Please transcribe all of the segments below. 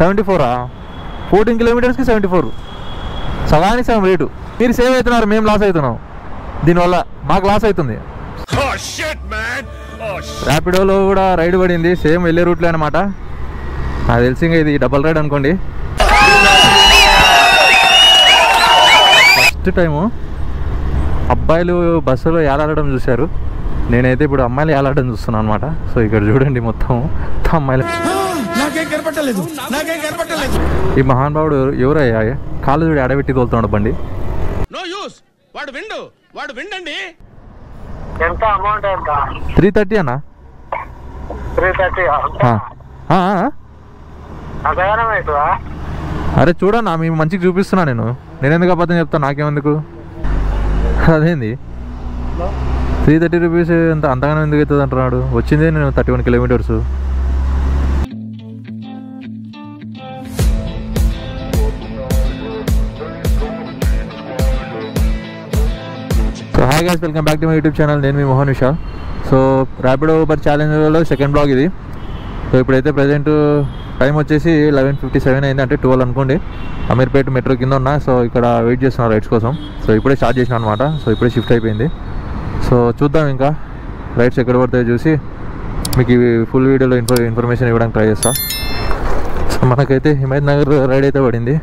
74 14 కిలోమీటర్స్కి 74 సగానికి సగం రేటు. మీరు సేవ్ అవుతున్నారు, మేము లాస్ అవుతున్నాం. దీనివల్ల మాకు లాస్ అవుతుంది. ర్యాపిడోలో కూడా రైడ్ పడింది, సేమ్ వెళ్ళే రూట్లో అనమాట. నాకు తెలిసి ఇంకా ఇది డబల్ రైడ్ అనుకోండి. ఫస్ట్ టైము అబ్బాయిలు బస్సులో ఏలాడడం చూశారు, నేనైతే ఇప్పుడు అమ్మాయిలు ఏలాడడం చూస్తున్నాను అనమాట. సో ఇక్కడ చూడండి మొత్తం అమ్మాయిలు. ఈ మహానుభావుడు ఎవరయ్యా? కాళ్ళు చూడి ఆడబెట్టి తోలుతున్నాడు బండి. 330 అన్నా? 330. అరే చూడన్నా, మేము మంచిగా చూపిస్తున్నా. నేను ఎందుకు అబద్ధం చెప్తాను, నాకేమందుకు? అదేంది 330 రూపీస్ అంతగానో ఎందుకు అవుతుంది అంటున్నాడు? వచ్చిందే నేను 31 kilometres. So hi guys, welcome back to my YouTube channel. నేను మీ మోహన్ విశాల్. సో ర్యాపిడో ఊబర్ ఛాలెంజ్లో సెకండ్ బ్లాగ్ ఇది. సో ఇప్పుడైతే ప్రజెంట్ టైం వచ్చేసి 11:57 అయింది, అంటే 12 అనుకోండి. అమీర్పేట మెట్రో కింద ఉన్నా. సో ఇక్కడ వెయిట్ చేస్తున్నాను రైడ్స్ కోసం. సో ఇప్పుడే స్టార్ట్ చేసిన అనమాట. సో ఇప్పుడే షిఫ్ట్ అయిపోయింది. సో చూద్దాం ఇంకా రైడ్స్ ఎక్కడ పడతాయో చూసి మీకు ఫుల్ వీడియోలో ఇన్ఫర్మేషన్ ఇవ్వడానికి ట్రై చేస్తా. సో మనకైతే హిమాయత్ నగర్ రైడ్ అయితే పడింది,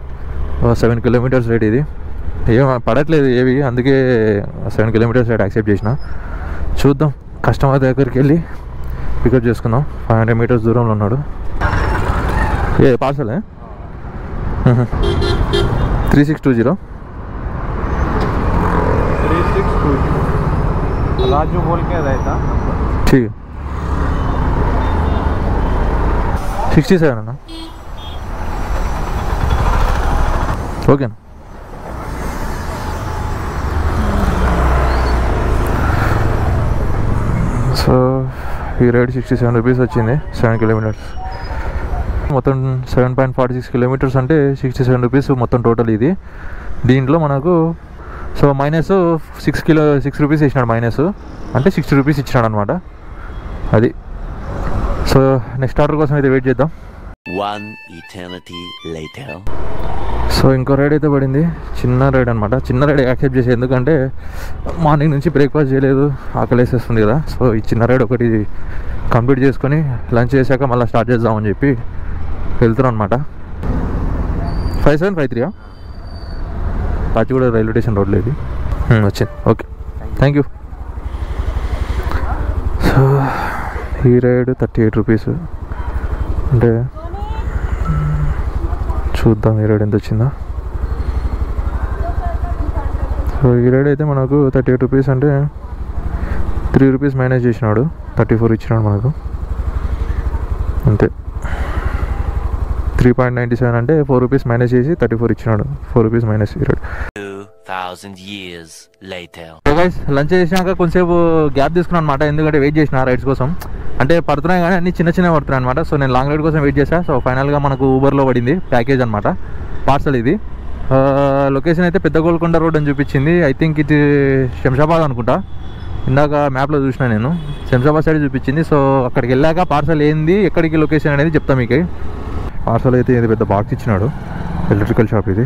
7 కిలోమీటర్స్ రైడ్. ఇది ఏం పడట్లేదు ఏవి, అందుకే 7 కిలోమీటర్స్ రైడ్ యాక్సెప్ట్ చేసిన. చూద్దాం, కస్టమర్ దగ్గరికి వెళ్ళి పికప్ చేసుకుందాం. 500 మీటర్స్ దూరంలో ఉన్నాడు. ఏ పార్సల్ 3620 राजू बोल के रहता। ठीक है 67 అన్న. ఓకేనా? సో ఈ రైడ్ 67 రూపీస్ వచ్చింది, 7 కిలోమీటర్స్. మొత్తం 7.46 కిలోమీటర్స్ అంటే 67 రూపీస్ మొత్తం టోటల్ ఇది. దీంట్లో మనకు సో మైనస్ 6 రూపీస్ ఇచ్చినాడు. మైనస్ అంటే 60 రూపీస్ ఇచ్చినాడు అనమాట. అది. సో నెక్స్ట్ ఆర్డర్ కోసం అయితే వెయిట్ చేద్దాం. సో ఇంకో రైడ్ అయితే పడింది, చిన్న రైడ్ అనమాట. చిన్న రైడ్ యాక్సెప్ట్ చేసి, ఎందుకంటే మార్నింగ్ నుంచి బ్రేక్ఫాస్ట్ చేయలేదు, ఆకలేసేస్తుంది కదా. సో ఈ చిన్న రైడ్ ఒకటి కంప్లీట్ చేసుకొని లంచ్ చేశాక మళ్ళీ స్టార్ట్ చేద్దామని చెప్పి వెళ్తున్నాం అనమాట. 5753 కాచిగూడ రైల్వే స్టేషన్ రోడ్లో ఇది వచ్చింది. Okay, thank you. సో ఈ రైడ్ 38 రూపీస్. అంటే చూద్దాం ఈ రైడ్ ఎంత వచ్చిందా. సో ఈ రైడ్ అయితే మనకు 38 రూపీస్, అంటే 3 రూపీస్ మైనస్ చేసినాడు, 34 ఇచ్చినాడు మనకు. అంతే. 3.97 అంటే 4 రూపీస్ మైనస్ చేసి 34 ఇచ్చినాడు. 4 రూపీస్ మైనస్ ఈ రైడ్. లంచ్ చేసినాక కొంచెంసేపు గ్యాప్ తీసుకున్నాను అనమాట, ఎందుకంటే వెయిట్ చేసిన రైడ్స్ కోసం. అంటే పడుతున్నాయి కానీ అన్ని చిన్న చిన్నవి పడుతున్నాయి అనమాట. సో నేను లాంగ్ రైడ్ కోసం వెయిట్ చేశాను. సో ఫైనల్గా మనకు ఊబర్లో పడింది ప్యాకేజ్ అనమాట, పార్సల్ ఇది. లొకేషన్ అయితే పెద్ద గోల్కొండ రోడ్ అని చూపించింది. ఐ థింక్ ఇది శంషాబాద్ అనుకుంటా, ఇందాక మ్యాప్లో చూసిన నేను. శంషాబాద్ సైడ్ చూపించింది. సో అక్కడికి వెళ్ళాక పార్సల్ ఏంది, ఎక్కడికి లొకేషన్ అనేది చెప్తాం మీకు. పార్సల్ అయితే ఇది పెద్ద బాక్స్ ఇచ్చినాడు, ఎలక్ట్రికల్ షాప్ ఇది.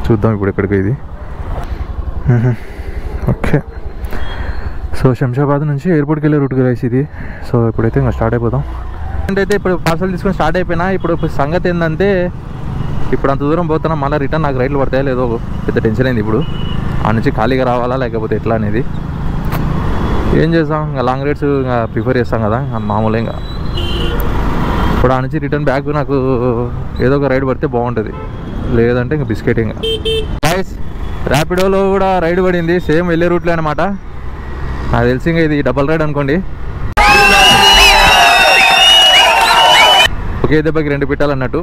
చూద్దాం ఇప్పుడు ఎక్కడికి ఇది. ఓకే, సో శంషాబాద్ నుంచి ఎయిర్పోర్ట్కి వెళ్ళే రూట్ గైస్ ఇది. సో ఇప్పుడైతే ఇంకా స్టార్ట్ అయిపోతాం. అంటే ఇప్పుడు పార్సల్ తీసుకొని స్టార్ట్ అయిపోయినా. ఇప్పుడు సంగతి ఏంటంటే, ఇప్పుడు అంత దూరం పోతున్నా, మళ్ళీ రిటర్న్ నాకు రైట్లు పడతాయో లేదో పెద్ద టెన్షన్ అయింది. ఇప్పుడు ఆ నుంచి ఖాళీగా రావాలా లేకపోతే ఎట్లా అనేది. ఏం చేస్తాం, ఇంకా లాంగ్ రైడ్స్ ఇంకా ప్రిఫర్ చేస్తాం కదా మామూలుగా. ఇంకా ఇప్పుడు ఆ నుంచి రిటర్న్ బ్యాక్ నాకు ఏదో ఒక రైడ్ పడితే బాగుంటుంది, లేదంటే ఇంకా బిస్కెట్. ఇంకా గైస్ ర్యాపిడోలో కూడా రైడ్ పడింది, సేమ్ వెళ్ళే రూట్లో అనమాట. నాకు తెలిసి ఇంకా ఇది డబల్ రైడ్ అనుకోండి. ఒకే దెబ్బకి 2 పెట్టాలన్నట్టు.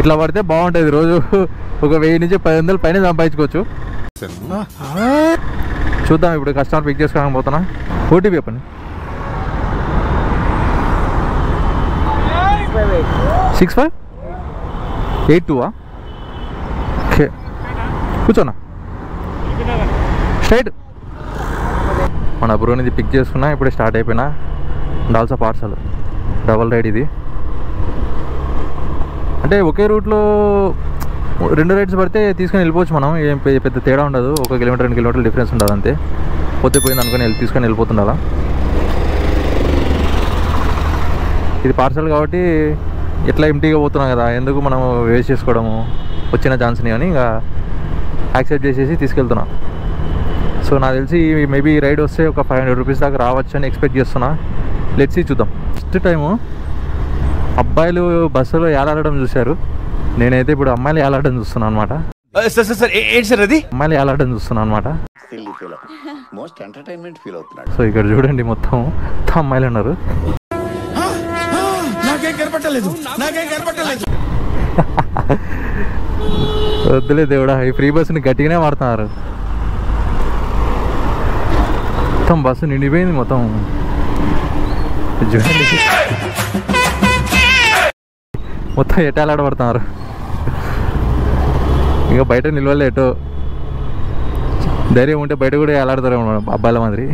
ఇట్లా పడితే బాగుంటుంది, రోజు ఒక 1000 నుంచి 500 పైన సంపాదించుకోవచ్చు. చూద్దాం ఇప్పుడు కస్టమర్ పిక్ చేసుకోవడానికి పోతున్నా. ఓటీపీ చెప్పండి. 6582 ఓకే, కూర్చోనా స్ట్రైట్. మన బ్రోనిది పిక్ చేసుకున్నా, ఇప్పుడే స్టార్ట్ అయిపోయినా. And also parcel double ride ఇది. అంటే ఒకే రూట్లో 2 రైడ్స్ పడితే తీసుకొని వెళ్ళిపోవచ్చు మనం, ఏం పెద్ద తేడా ఉండదు, 1 కిలోమీటర్ 2 కిలోమీటర్లు డిఫరెన్స్ ఉండదు అంతే. పోతే పోయింది అనుకుని తీసుకొని వెళ్ళిపోతుండాలా. ఇది పార్సల్ కాబట్టి ఎట్లా ఎంటీగా పోతున్నాం కదా, ఎందుకు మనం వేస్ట్ చేసుకోవడము వచ్చిన ఛాన్స్ని అని ఇంకా యాక్సెప్ట్ చేసేసి తీసుకెళ్తున్నా. సో నాకు తెలిసి మేబీ ఈ రైడ్ వస్తే ఒక 500 రూపీస్ దాకా రావచ్చు అని ఎక్స్పెక్ట్ చేస్తున్నా. లెట్స్ సీ, చూద్దాం. ఫస్ట్ టైము అబ్బాయిలు బస్సులో ఏలాడడం చూశారు, నేనైతే ఇప్పుడు అమ్మాయిలు ఏలాడడం చూస్తున్నాను అనమాట. అమ్మాయిలు ఏలాడడం చూస్తున్నాను అనమాట. సో ఇక్కడ చూడండి మొత్తం అమ్మాయిలు ఉన్నారు. వద్దులే దేవుడా, ఈ ఫ్రీ బస్సుని గట్టిగానే వాడుతున్నారు. మొత్తం బస్సు నిండిపోయింది మొత్తం. చూడండి మొత్తం ఎటాలాడబడుతున్నారు. ఇంకా బయట నిల్వలే, ఎటో ధైర్యం ఉంటే బయట కూడా ఎలాడతారు అబ్బాయిల మాదిరి.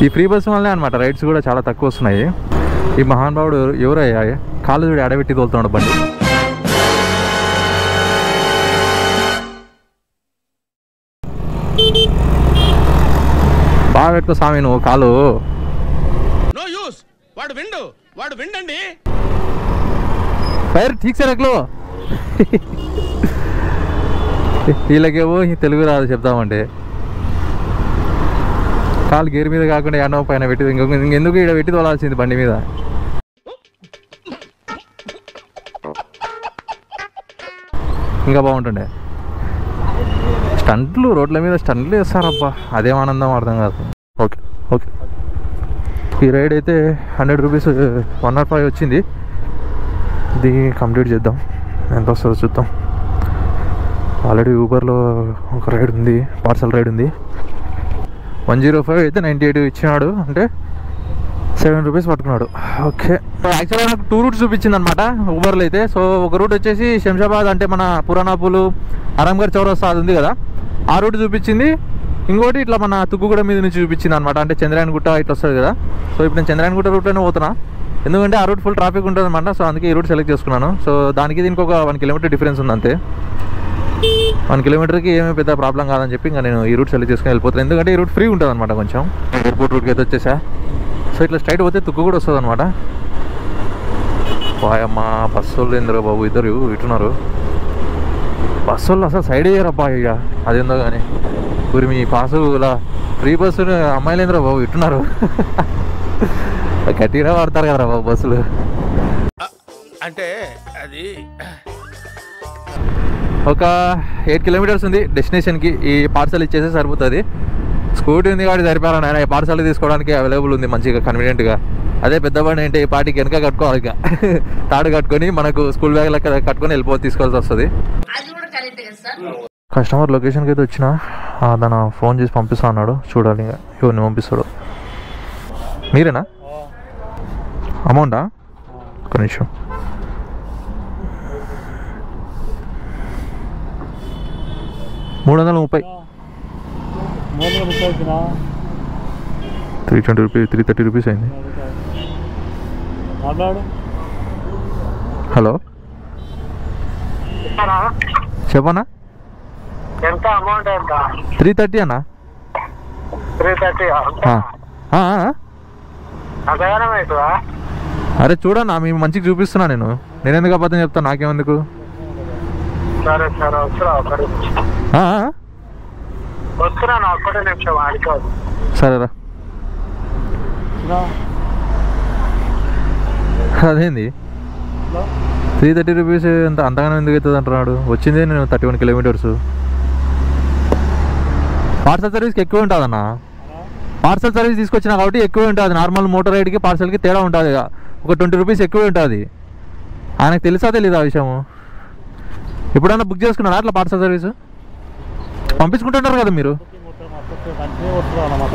ఈ ఫ్రీ బస్సు వల్లనే అనమాట రైడ్స్ కూడా చాలా తక్కువ వస్తున్నాయి. ఈ మహానుభావుడు ఎవరయ్యా, కాళ్ళు చూడి ఆడబెట్టి తోలుతున్నాడు బండి. బాగా పెట్టుకో స్వామి నువ్వు కాలు. ఫైర్ ఠీక్ సే రఖ్లో. వీళ్ళకేమో తెలుగు రాదు చెప్తామంటే, కాలు గేర్ మీద కాకుండా ఎన్నో పైన పెట్టి ఇంకెందుకు ఇక్కడ పెట్టి తోలాల్సింది బండి మీద. ఇంకా బాగుంటుండే. స్టంట్లు రోడ్ల మీద స్టంట్లు వేస్తారబ్బా, అదేం ఆనందం అర్థం కాదు. ఓకే ఓకే, ఈ రైడ్ అయితే 100 రూపీస్ 105 వచ్చింది. ఇది కంప్లీట్ చేద్దాం, ఎంత వస్తుందో చూద్దాం. ఆల్రెడీ ఊబర్లో ఒక రైడ్ ఉంది, పార్సల్ రైడ్ ఉంది. 105 అయితే 98 ఇచ్చినాడు, అంటే 7 రూపీస్ పట్టుకున్నాడు. ఓకే, యాక్చువల్గా నాకు 2 రూట్స్ చూపించింది అనమాట ఊబర్లో అయితే. సో ఒక రూట్ వచ్చేసి శంషాబాద్, అంటే మన పురాణాపులు అరంగర్ చౌరస్తా అది ఉంది కదా, ఆ రూట్ చూపించింది. ఇంకోటి ఇట్లా మన తుక్కుగూడ మీద నుంచి చూపించింది అనమాట, అంటే చంద్రాయణగుట్ట ఇట్లా వస్తుంది కదా. సో ఇప్పుడు నేను చంద్రాయణగుట్ట రూట్లోనే పోతున్నా, ఎందుకంటే ఆ రూట్ ఫుల్ ట్రాఫిక్ ఉంటుంది అనమాట. సో అందుకే ఈ రూట్ సెలెక్ట్ చేసుకున్నాను. సో దానికి దీనికి ఒక 1 కిలోమీటర్ డిఫరెన్స్ ఉంది అంతే. 1 కిలోమీటర్కి ఏమీ పెద్ద ప్రాబ్లం కాదని చెప్పి ఇంకా నేను ఈ రూట్ సెలెక్ట్ చేసుకుని వెళ్ళిపోతాను, ఎందుకంటే ఈ రూట్ ఫ్రీ ఉంటుంది అనమాట. కొంచెం ఎయిర్పోర్ట్ రూట్కి అయితే వచ్చేసా. సో ఇట్లా స్ట్రైట్ పోతే తుక్కు కూడా వస్తుంది అనమాట. అమ్మ బస్సు వాళ్ళు ఏందిరా బాబు, ఇద్దరు ఇటున్నారు బస్సు వాళ్ళు, అసలు సైడ్ అయ్యారబ్బా. ఇక అదేందో కానీ ఊరి మీ పాసు ఇలా ఫ్రీ బస్సు అమ్మాయిలు ఏందిరా బాబు ఇట్టున్నారు. గట్టిగా వాడతారు కదరా బాబు బస్సులు. అంటే అది ఒక 8 కిలోమీటర్స్ ఉంది డెస్టినేషన్కి. ఈ పార్సల్ ఇచ్చేస్తే సరిపోతుంది. స్కూటీ ఉంది కాబట్టి సరిపోయారా నాయన, ఈ పార్సల్ తీసుకోవడానికి అవైలబుల్ ఉంది మంచిగా కన్వీనియంట్గా. అదే పెద్ద బండి అంటే ఈ పార్టీకి వెనక కట్టుకోవాలి, ఇక తాడు కట్టుకొని మనకు స్కూల్ బ్యాగ్ లెక్క కట్టుకొని తీసుకోవాల్సి వస్తుంది. కస్టమర్ లొకేషన్కి అయితే వచ్చిన, తను ఫోన్ చేసి పంపిస్తా అన్నాడు. చూడాలి ఇంకా ఎవరిని పంపిస్తాడు. మీరేనా? అమౌంటా? ఒక నిమిషం. $330. 320 రూపీస్, 330 రూపీస్ అయింది. హలో చెప్పనా? ఎంత అమౌంట్ ఎంత? 330 అన్నా. 330. అరే చూడన్నా, మీ మంచిగా చూపిస్తున్నా నేను ఎందుకు అబద్ధం చెప్తాను, నాకేమందుకు. సరే సరే వస్తున్నాను, ఒక్కటే నిమిషం ఆడుకోదు. సరేరా. అదేంది 330 రూపీస్ అంతగానో ఎందుకు అవుతుంది అంటున్నాడు. వచ్చిందే నేను 31 కిలోమీటర్స్. పార్సల్ సర్వీస్కి ఎక్కువ ఉంటుందన్న. పార్సల్ సర్వీస్ తీసుకొచ్చినా కాబట్టి ఎక్కువ ఉంటుంది. నార్మల్ మోటార్ రైడ్కి పార్సల్కి తేడా ఉంటుంది, ఒక 20 రూపీస్ ఎక్కువ ఉంటుంది. ఆయనకు తెలుసా తెలీదు ఆ విషయము? ఎప్పుడన్నా బుక్ చేసుకున్నారా అట్లా పార్సల్ సర్వీస్? పంపించుకుంటున్నారు కదా మీరు.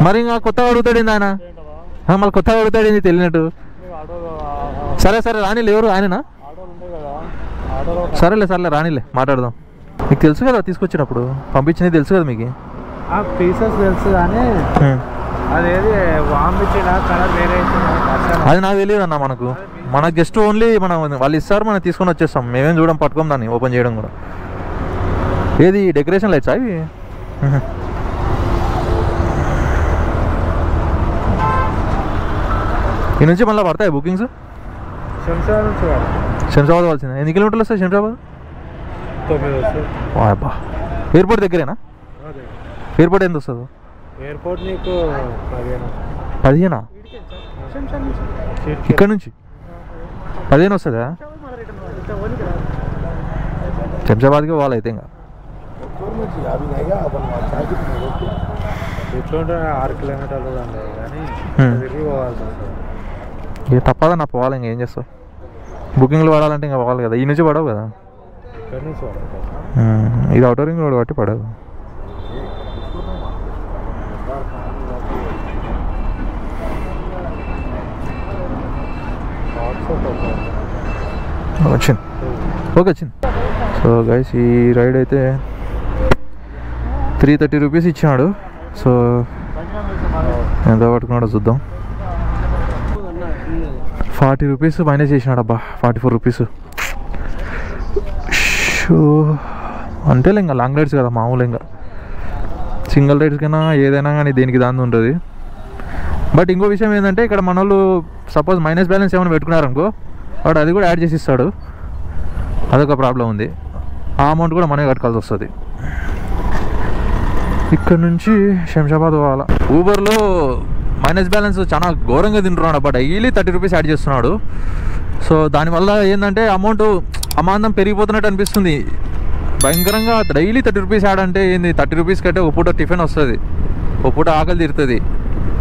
మరి ఇంకా కొత్తగా అడుగుతాడు ఏంది ఆయన, మళ్ళీ కొత్తగా అడుగుతాడు ఏంది తెలియనట్టు. సరే సరే రానిలే, ఎవరు ఆయననా? సరేలే రానిలే, మాట్లాడదాం. మీకు తెలుసు కదా తీసుకొచ్చినప్పుడు పంపించినది తెలుసు కదా మీకు. పీసెస్ తెలుసు కానీ అదేది వామ్ ఇచ్చిన కలర్ వేరే అది నాకు తెలియదు అన్న. మనకు జస్ట్ ఓన్లీ మనం వాళ్ళు ఇస్తారు, మనం తీసుకొని వచ్చేస్తాం. మేమేం చూడం, పట్టుకోం దాన్ని ఓపెన్ చేయడం కూడా. ఏది డెకరేషన్ లైట్సా ఇవి? ఈ నుంచి మళ్ళీ పడతాయి బుకింగ్స్? శంషాబాద్ కావాల్సింది. ఎన్ని కిలోమీటర్లు వస్తాయి శంషాబాద్? 9 వస్తుంది. అబ్బా, ఎయిర్పోర్ట్ దగ్గరేనా? ఎయిర్పోర్ట్ ఎంత వస్తుంది? ఎయిర్పోర్ట్ నీకు 15 ఇక్కడ నుంచి 15 వస్తుందా? శంషాబాద్కి పోవాలి అయితే. ఇంకా ఎట్లుంటే 6 కిలోమీటర్లు కానీ తిరిగి పోవాల్సి వస్తుంది. ఇక తప్పదన్నా, పోవాలి. ఇంకేం చేస్తావు, బుకింగ్లు పడాలంటే ఇంకా పోవాలి కదా. ఈ నుంచి పడవు కదా, ఇక్కడ నుంచి ఇది అవుటర్ రింగ్ రోడ్ కాబట్టి పడదు. వచ్చింది, ఓకే వచ్చింది. సో గైస్, ఈ రైడ్ అయితే 330 రూపీస్ ఇచ్చినాడు. సో ఎంత పట్టుకున్నాడో చూద్దాం. 40 రూపీస్ మైనస్ చేసినాడు. అబ్బా, 44 రూపీస్. షో అంతేలే, ఇంకా లాంగ్ రైడ్స్ కదా మామూలు. ఇంకా సింగిల్ రైడ్స్ కన్నా ఏదైనా కానీ దేనికి దాని ఉంటుంది. బట్ ఇంకో విషయం ఏంటంటే, ఇక్కడ మన వాళ్ళు సపోజ్ మైనస్ బ్యాలెన్స్ ఏమైనా పెట్టుకున్నారనుకో, వాడు అది కూడా యాడ్ చేసి ఇస్తాడు. అదొక ప్రాబ్లం ఉంది. ఆ అమౌంట్ కూడా మనమే కట్టుకోవాల్సి వస్తుంది. ఇక్కడ నుంచి శంషాబాద్ పోవాలా. ఊబర్లో మైనస్ బ్యాలెన్స్ చాలా ఘోరంగా తింటున్నాడు. అబ్బా, డైలీ 30 రూపీస్ యాడ్ చేస్తున్నాడు. సో దానివల్ల ఏంటంటే అమౌంట్ అమాంతం పెరిగిపోతున్నట్టు అనిపిస్తుంది భయంకరంగా. డైలీ 30 రూపీస్ యాడ్ అంటే ఏంది? 30 రూపీస్ కంటే ఒక పూట టిఫిన్ వస్తుంది, ఒక పూట ఆకలి తీరుతుంది.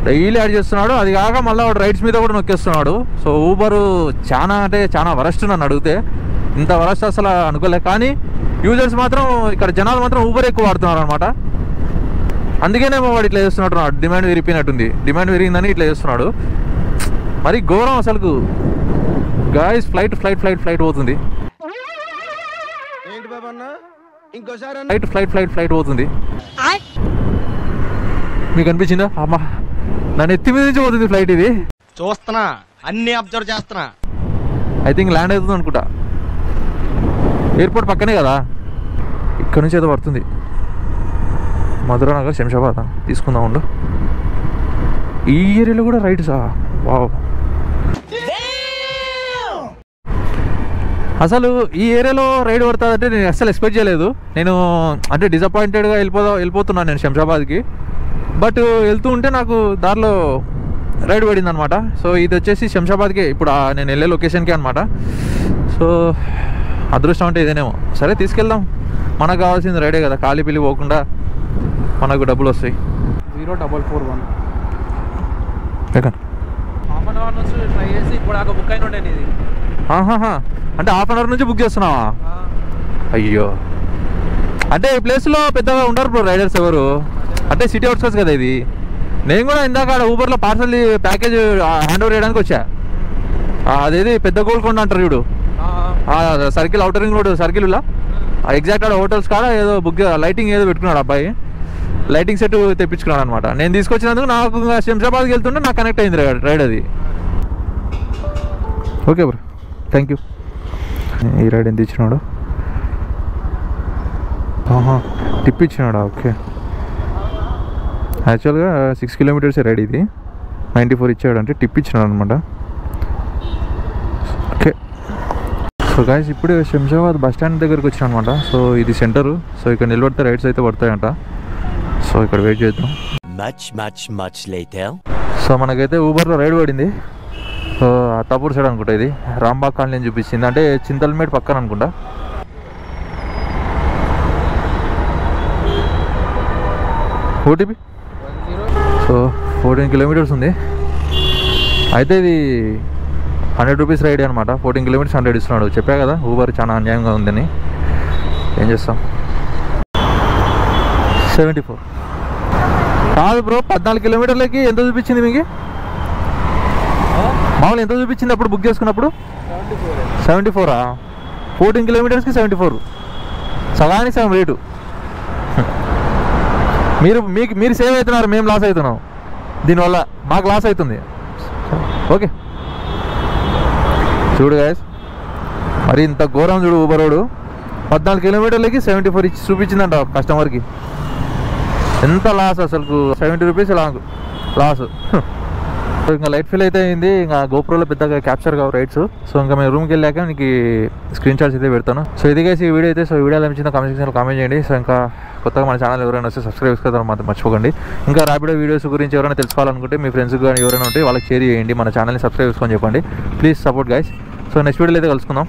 డైలీ యాడ్ చేస్తున్నాడు. అది కాక మళ్ళీ వాడు రైడ్స్ మీద కూడా నొక్కేస్తున్నాడు. సో ఊబరు చాలా అంటే చాలా వరస్ట్. నన్ను అడిగితే ఇంత వరస్ట్ అసలు అనుకోలే. కానీ యూజర్స్ మాత్రం, ఇక్కడ జనాలు మాత్రం ఊబర్ ఎక్కువ వాడుతున్నారు అనమాట. అందుకేనేమో వాడు ఇట్లా చేస్తున్నాడు. డిమాండ్ విరిగిపోయినట్టుంది. డిమాండ్ విరిగిందని ఇట్లా చేస్తున్నాడు. మరి ఘోరం అసలు. గాయస్, ఫ్లైట్ పోతుంది. ఫ్లైట్ పోతుంది. మీకు అనిపించిందా? అమ్మా, నన్ను ఎత్తి మీద నుంచి పోతుంది ఫ్లైట్. ఇది చూస్తున్నా, అన్ని అబ్జర్వ్ చేస్తున్నా. ఐ థింక్ ల్యాండ్ అవుతుంది అనుకుంటా. ఎయిర్పోర్ట్ పక్కనే కదా. ఇక్కడ నుంచి ఏదో పడుతుంది. మధురా నగర్ శంషాబాద్ తీసుకుందాం ఉండు. ఈ ఏరియాలో కూడా రైడ్సా? వావ్. అసలు ఈ ఏరియాలో రైడ్ పడుతుందంటే నేను అస్సలు ఎక్స్పెక్ట్ చేయలేదు. నేను అంటే డిసప్పాయింటెడ్గా వెళ్ళిపోతున్నాను నేను శంషాబాద్కి. బట్ వెళ్తూ ఉంటే నాకు దారిలో రైడ్ పడింది అనమాట. సో ఇది వచ్చేసి శంషాబాద్కి, ఇప్పుడు నేను వెళ్ళే లొకేషన్కి అనమాట. సో అదృష్టం అంటే ఇదేనేమో. సరే తీసుకెళ్దాం, మనకు కావాల్సింది రైడే కదా. ఖాళీ పిల్లి పోకుండా మనకు డబ్బులు వస్తాయి. 0441 హాఫ్ అన్ అవర్ నుంచి ట్రై చేసి ఇప్పుడు బుక్ అయిన ఉండే ఇది. అంటే హాఫ్ అన్ అవర్ నుంచి బుక్ చేస్తున్నావా? అయ్యో, అంటే ఈ ప్లేస్లో పెద్దగా ఉండరు బ్రో రైడర్స్ ఎవరు. అంటే సిటీ అవుట్స్కట్స్ కదా ఇది. నేను కూడా ఇందాక ఊబర్లో పార్సల్ ప్యాకేజ్ హ్యాండ్ ఓవర్ చేయడానికి వచ్చా. అదేది పెద్ద గోల్కొండ అంటారు చూడు, సర్కిల్, అవుటర్ రింగ్ రోడ్ సర్కిల్లో ఎగ్జాక్ట్ ఆడ హోటల్స్ కాడ ఏదో బుక్, లైటింగ్ ఏదో పెట్టుకున్నాడు అబ్బాయి. లైటింగ్ సెట్ తెప్పించుకున్నాడు అనమాట. నేను తీసుకొచ్చినందుకు నాకు శంషాబాద్కి వెళ్తుంటే నాకు కనెక్ట్ అయింది రైడ్ అది. Okay bro, thank you. ఈ రైడ్ ఎంత ఇచ్చినాడు? టిప్ ఇచ్చినాడా? ఓకే. యాక్చువల్గా 6 కిలోమీటర్స్ రైడ్ ఇది. 94 ఇచ్చాడు, అంటే టిప్ ఇచ్చినాడు అనమాట. ఓకే. సో గాయస్, ఇప్పుడే శంషాబాద్ బస్ స్టాండ్ దగ్గరికి వచ్చాను అనమాట. సో ఇది సెంటరు. సో ఇక్కడ నిలబడితే రైడ్స్ అయితే పడతాయంట. సో ఇక్కడ వెయిట్ చేద్దాం. సో మనకైతే ఊబర్లో రైడ్ పడింది. సో అత్తాపూర్ సైడ్ అనుకుంటా, ఇది రాంబాగ్ కాలనీ చూపించింది. అంటే చింతల్మేడ్ పక్కన అనుకుంటా. ఓటీపీ. సో 14 కిలోమీటర్స్ ఉంది. అయితే ఇది 100 రూపీస్ రైడ్ అనమాట. 14 కిలోమీటర్స్ 100 ఇస్తున్నాడు. చెప్పా కదా ఊబర్ చాలా అన్యాయంగా ఉందని. ఏం చేస్తాం. 74 కాదు బ్రో, 14 కిలోమీటర్లకి ఎంత చూపించింది మీకు? మామూలు ఎంత చూపించింది అప్పుడు బుక్ చేసుకున్నప్పుడు? 74. 14 కిలోమీటర్స్కి 74. సగానికి సగం రేటు. మీరు సేవ్ అవుతున్నారు, మేము లాస్ అవుతున్నాం. దీనివల్ల మాకు లాస్ అవుతుంది. ఓకే చూడు గైస్, మరి ఇంత ఘోరం చూడు. ఊబరోడు 14 కిలోమీటర్లకి 74 ఇచ్చి చూపించిందంట కస్టమర్కి. ఎంత లాస్ అసలు, 70 రూపీస్ లాస్. ఇంకా లైట్ ఫీల్ అయితే అయింది. ఇంకా గోప్రోలో పెద్దగా క్యాప్చర్ కావు రైడ్స్. సో ఇంకా మేము రూమ్కి వెళ్ళాక నీకు స్క్రీన్ షాట్స్ అయితే పెడతాను. సో ఇది గైస్ ఈ వీడియో అయితే. సో వీడియో ఎలా నచ్చిందో కామెంట్ సెక్షన్లో కామెంట్ చేయండి. సో ఇంకా కొత్తగా మన ఛానల్ ఎవరైనా వస్తే సబ్స్క్రైబ్ చేసుకోవడం మాత్రం మర్చిపోకండి. ఇంకా ర్యాపిడో వీడియోస్ గురించి ఎవరైనా తెలుసుకోవాలనుకుంటే మీ ఫ్రెండ్స్ కానీ ఎవరైనా ఉంటే వాళ్ళకి షేర్ చేయండి. మన ఛానల్ని సబ్స్క్రైబ్ చేసుకొని చెప్పండి. Please support guys. So next వీడియోలో అయితే కలుసుకుందాం.